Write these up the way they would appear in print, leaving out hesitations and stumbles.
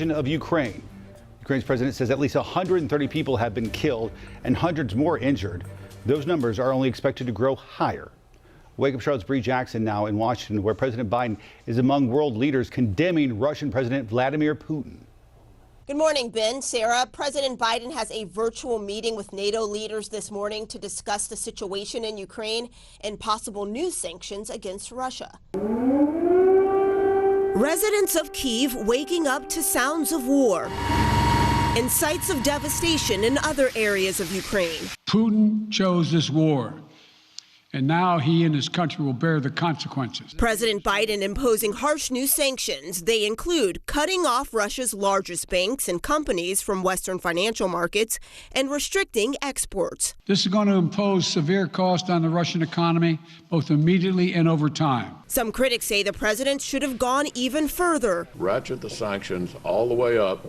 Of Ukraine. Ukraine's president says at least 130 people have been killed and hundreds more injured. Those numbers are only expected to grow higher. Wake Up Charlotte's Bree Jackson now in Washington, where President Biden is among world leaders condemning Russian President Vladimir Putin. Good morning, Ben. Sarah, President Biden has a virtual meeting with NATO leaders this morning to discuss the situation in Ukraine and possible new sanctions against Russia. Residents of Kyiv waking up to sounds of war and sights of devastation in other areas of Ukraine. Putin chose this war, and now he and his country will bear the consequences. President Biden imposing harsh new sanctions. They include cutting off Russia's largest banks and companies from Western financial markets and restricting exports. This is going to impose severe cost on the Russian economy, both immediately and over time. Some critics say the president should have gone even further. Ratchet the sanctions all the way up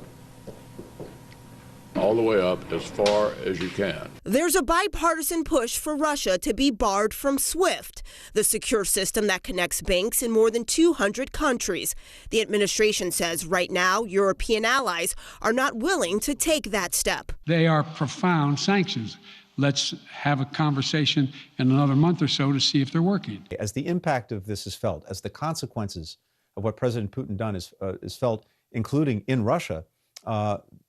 as far as you can. There's a bipartisan push for Russia to be barred from SWIFT, the secure system that connects banks in more than 200 countries. The administration says right now European allies are not willing to take that step. They are profound sanctions. Let's have a conversation in another month or so to see if they're working. As the impact of this is felt, as the consequences of what President Putin done is felt, including in Russia,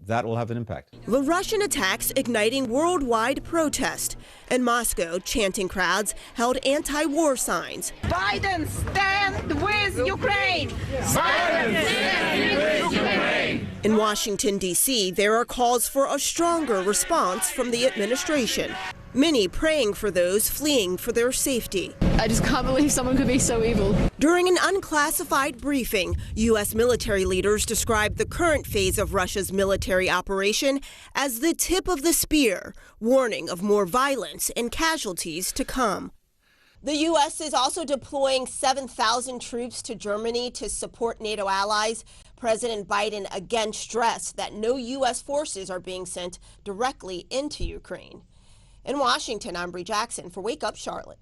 that will have an impact. The Russian attacks igniting worldwide protest. In Moscow, chanting crowds held anti-war signs. Biden, stand with Ukraine! Biden, stand with Ukraine! In Washington, D.C., there are calls for a stronger response from the administration. Many praying for those fleeing for their safety. I just can't believe someone could be so evil. During an unclassified briefing, U.S. military leaders described the current phase of Russia's military operation as the tip of the spear, warning of more violence and casualties to come. The U.S. is also deploying 7,000 troops to Germany to support NATO allies. President Biden again stressed that no U.S. forces are being sent directly into Ukraine. In Washington, I'm Bree Jackson for Wake Up Charlotte.